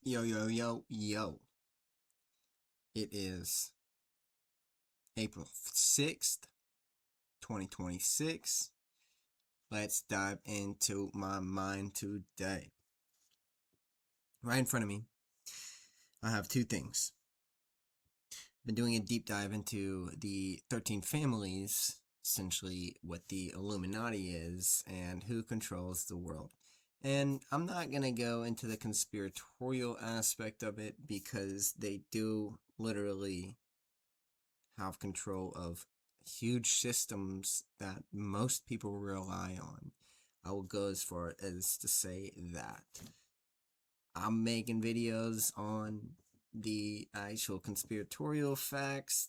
Yo, yo, yo, yo. It is April 6th, 2026. Let's dive into my mind today. Right in front of me, I have two things. Been doing a deep dive into the 13 families, essentially what the Illuminati is and who controls the world. And I'm not going to go into the conspiratorial aspect of it because they do literally have control of huge systems that most people rely on. I will go as far as to say that I'm making videos on the actual conspiratorial facts,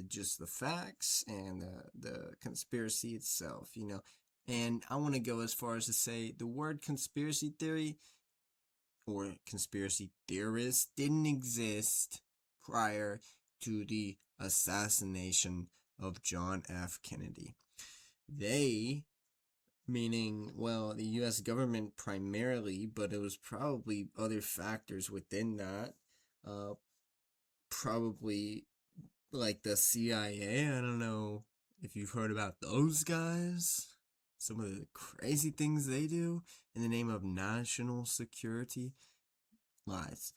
just the facts and the conspiracy itself. And I want to go as far as to say the word conspiracy theory or conspiracy theorist didn't exist prior to the assassination of John F. Kennedy. They, meaning, well, the US government primarily, but it was probably other factors within that. Uh, Probably like the CIA. I don't know if you've heard about those guys. Some of the crazy things they do in the name of national security. Lies.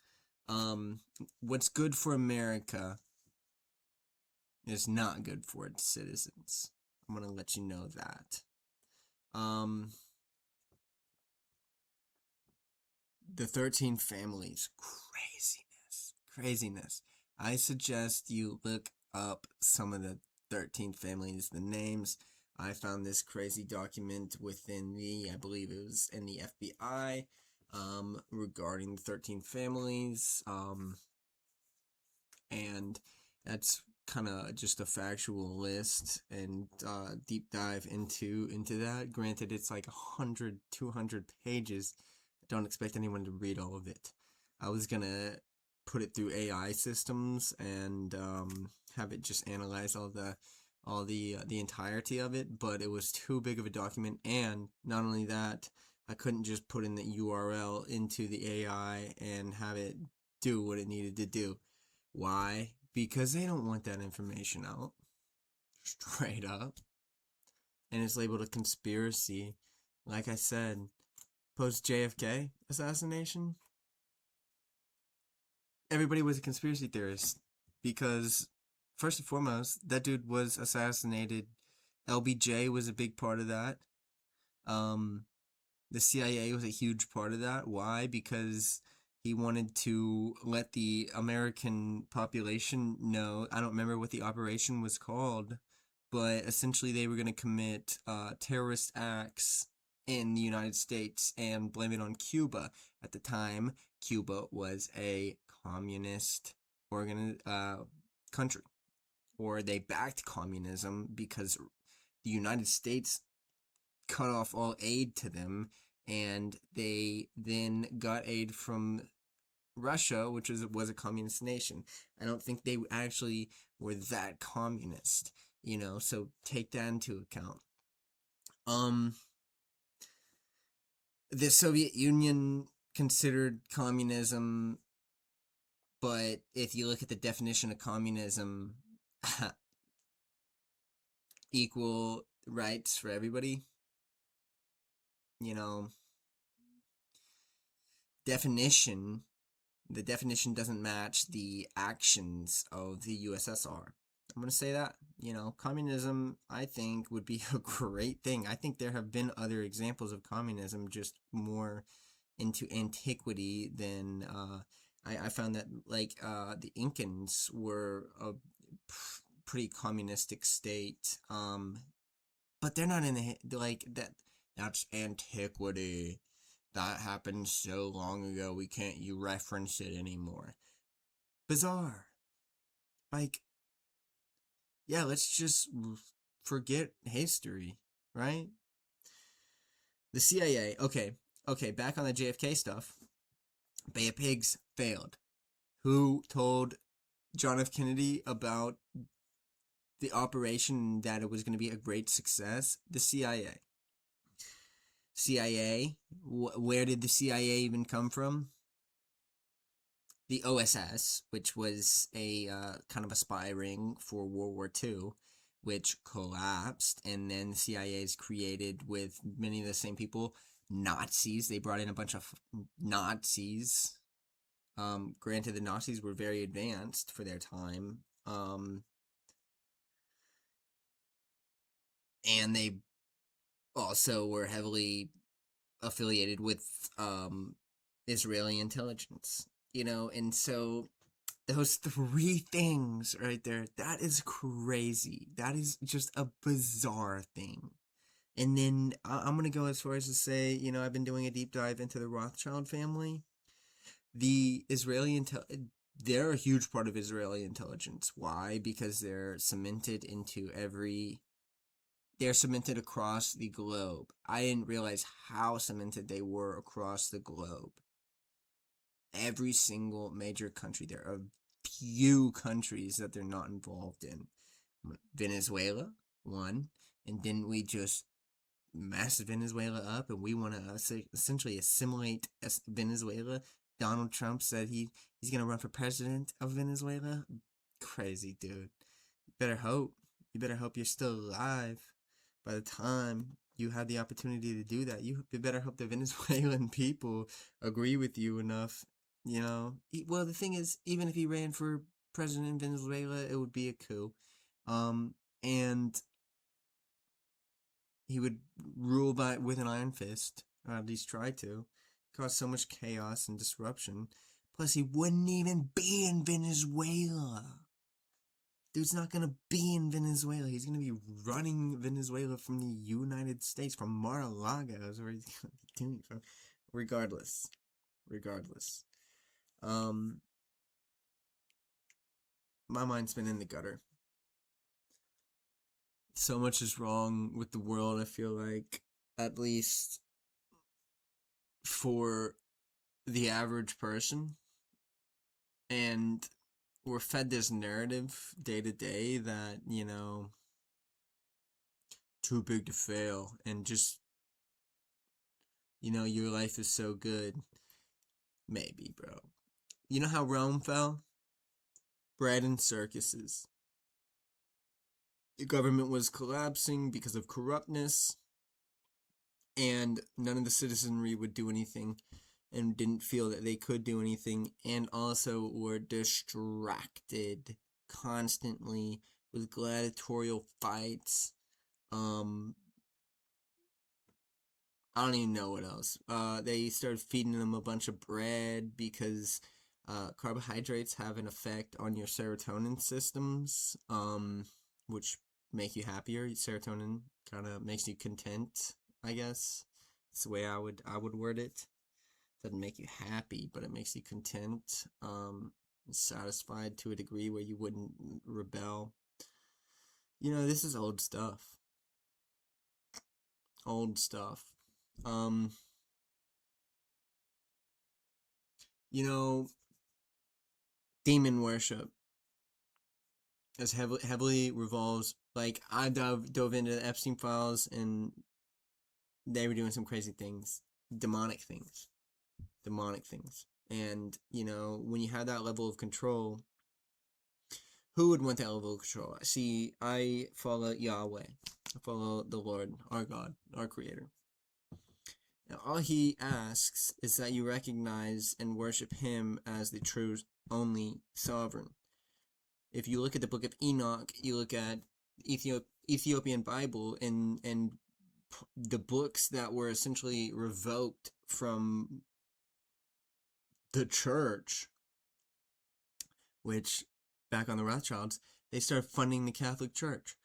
Um, what's good for America is not good for its citizens. I'm gonna let you know that. Um, the 13 families, craziness. I suggest you look up some of the 13 families, the names. I found this crazy document within I believe it was in the FBI, regarding the 13 families. And that's kind of just a factual list and deep dive into that. Granted, it's like 100 200 pages. I don't expect anyone to read all of it. I was gonna put it through AI systems and have it just analyze all the entirety of it, but it was too big of a document. And not only that, I couldn't just put in the URL into the AI and have it do what it needed to do. Why? Because they don't want that information out. Straight up. And it's labeled a conspiracy. Like I said, post JFK assassination, everybody was a conspiracy theorist. Because, first and foremost, that dude was assassinated. LBJ was a big part of that. Um, the CIA was a huge part of that. Why? Because he wanted to let the American population know. I don't remember what the operation was called, but essentially they were going to commit terrorist acts in the United States and blame it on Cuba. At the time, Cuba was a communist country, or they backed communism because the United States cut off all aid to them, and they then got aid from Russia, which was a communist nation. I don't think they actually were that communist. So take that into account. Um, the Soviet Union considered communism, but if you look at the definition of communism, equal rights for everybody, you know, definition the definition doesn't match the actions of the USSR. I'm going to say that. Communism, I think, would be a great thing. I think there have been other examples of communism, just more into antiquity than. I found that, like, the Incans were a pretty communistic state. But they're not in like that. That's antiquity. That happened so long ago, we can't you reference it anymore. Bizarre. Like, yeah, let's just forget history, right? The CIA, okay, back on the JFK stuff. Bay of Pigs failed. Who told John F. Kennedy about the operation, that it was going to be a great success? The CIA. CIA, where did the CIA even come from? the OSS, which was a kind of a spy ring for World War II, which collapsed, and then the CIA is created with many of the same people. Nazis. They brought in a bunch of Nazis. Granted, the Nazis were very advanced for their time. And they also were heavily affiliated with Israeli intelligence, and so those three things right there, that is crazy. That is just a bizarre thing. And then I'm going to go as far as to say, I've been doing a deep dive into the Rothschild family. The Israeli they're a huge part of Israeli intelligence. Why? Because they're cemented across the globe. I didn't realize how cemented they were across the globe. Every single major country. There are few countries that they're not involved in. Venezuela, one. And didn't we just mess Venezuela up, and we want to essentially assimilate Venezuela? Donald Trump said he's going to run for president of Venezuela. Crazy, dude. You better hope you're still alive by the time you had the opportunity to do that. You better hope the Venezuelan people agree with you enough. Well, the thing is, even if he ran for president in Venezuela, it would be a coup. And he would rule with an iron fist, or at least try to, cause so much chaos and disruption. Plus, he wouldn't even be in Venezuela. Dude's not gonna be in Venezuela. He's gonna be running Venezuela from the United States, from Mar-a-Lago, is where he's gonna be doing it from. Regardless. My mind's been in the gutter. So much is wrong with the world, I feel like, at least for the average person. And we're fed this narrative day to day that, too big to fail, and just, your life is so good. Maybe, bro. You know how Rome fell? Bread and circuses. The government was collapsing because of corruptness, and none of the citizenry would do anything and didn't feel that they could do anything, and also were distracted constantly with gladiatorial fights. I don't even know what else. They started feeding them a bunch of bread because carbohydrates have an effect on your serotonin systems, which make you happier. Serotonin kind of makes you content, I guess. That's the way I would word it. Doesn't make you happy, but it makes you content, satisfied to a degree where you wouldn't rebel. This is old stuff. Demon worship as heavily revolves, like, I dove into the Epstein files, and they were doing some crazy things, demonic things. And when you have that level of control, who would want that level of control? See, I follow Yahweh. I follow the Lord, our God, our Creator. Now, all He asks is that you recognize and worship Him as the true, only sovereign. If you look at the book of Enoch, you look at Ethiopian Bible, and the books that were essentially revoked from the church, which, back on the Rothschilds, they started funding the Catholic Church,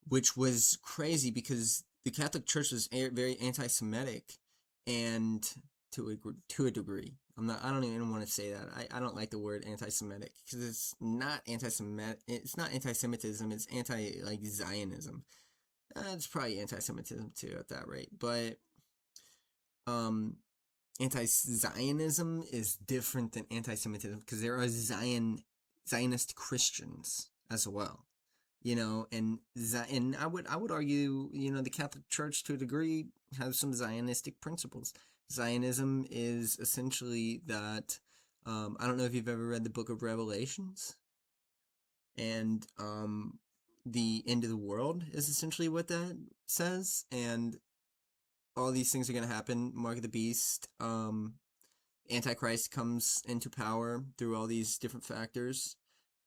which was crazy because the Catholic Church was very anti-Semitic, and to a degree. I don't even want to say that. I don't like the word anti-Semitic because it's not anti-Semitic. It's not anti-Semitism. It's Zionism. It's probably anti-Semitism too at that rate, but anti-Zionism is different than anti-Semitism because there are Zionist Christians as well, and I would argue, the Catholic Church to a degree has some Zionistic principles. Zionism is essentially that I don't know if you've ever read the book of Revelations, and the end of the world is essentially what that says, and all these things are going to happen. Mark of the Beast, Antichrist comes into power through all these different factors,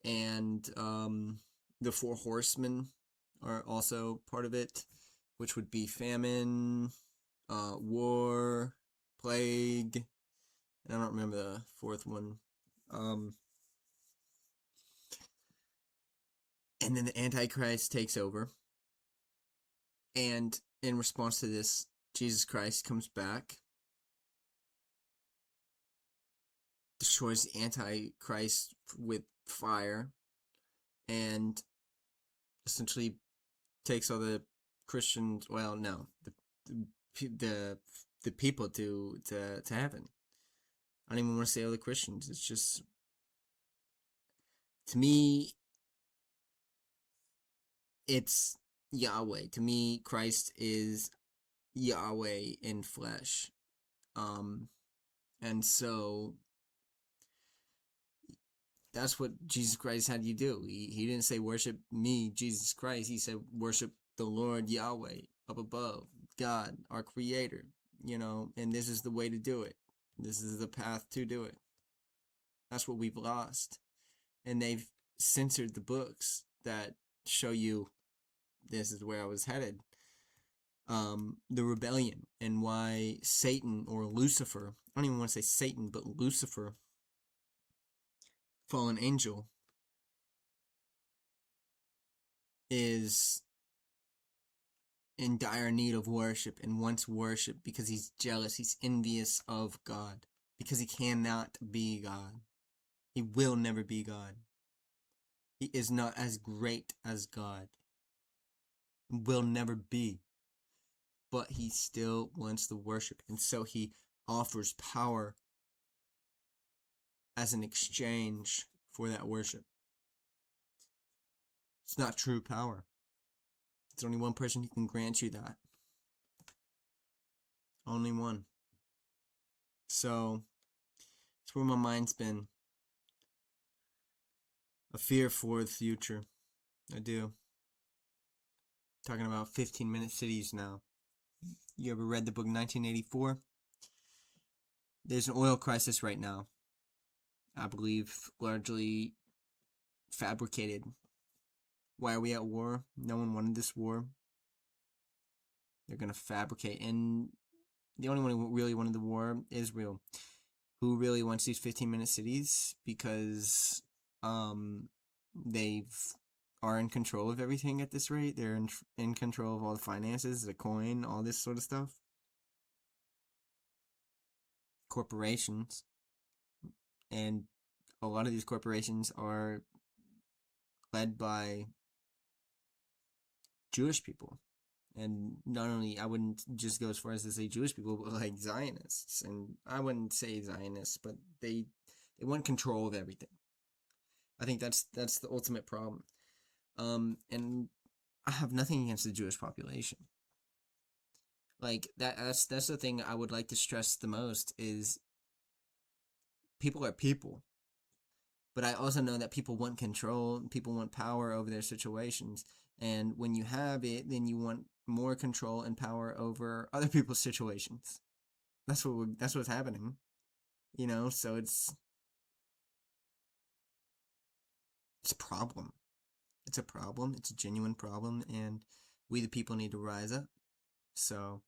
and the four horsemen are also part of it, which would be famine, war, plague, and I don't remember the fourth one. And then the Antichrist takes over, and in response to this, Jesus Christ comes back, destroys the Antichrist with fire, and essentially takes all the Christians. Well, no, the people to heaven. I don't even want to say all the Christians. It's just, to me, it's Yahweh. To me, Christ is Yahweh in flesh. And so that's what Jesus Christ had you do. He didn't say worship me, Jesus Christ. He said worship the Lord Yahweh up above, God, our creator, and this is the way to do it. This is the path to do it. That's what we've lost. And they've censored the books that show you this is where I was headed. The rebellion, and why Satan, or Lucifer, I don't even want to say Satan, but Lucifer, fallen angel, is in dire need of worship and wants worship because he's jealous, he's envious of God, because he cannot be God. He will never be God. He is not as great as God. Will never be. But he still wants the worship, and so he offers power as an exchange for that worship. It's not true power. There's only one person who can grant you that. Only one. So, it's where my mind's been. A fear for the future. I do. Talking about 15-minute cities now. You ever read the book 1984? There's an oil crisis right now. I believe largely fabricated. Why are we at war? No one wanted this war. They're going to fabricate. And the only one who really wanted the war is Israel. Who really wants these 15-minute cities? Because they are in control of everything at this rate. They're in control of all the finances, the coin, all this sort of stuff. Corporations. And a lot of these corporations are led by Jewish people. And not only, I wouldn't just go as far as to say Jewish people, but like Zionists. And I wouldn't say Zionists, but they want control of everything. I think that's the ultimate problem. And I have nothing against the Jewish population. Like that's the thing I would like to stress the most is people are people. But I also know that people want control, people want power over their situations. And when you have it, then you want more control and power over other people's situations. That's what's happening. So it's a problem. It's a problem. It's a genuine problem, and we the people need to rise up. So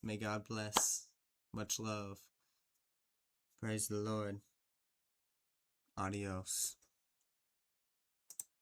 may God bless. Much love. Praise the Lord. Adios.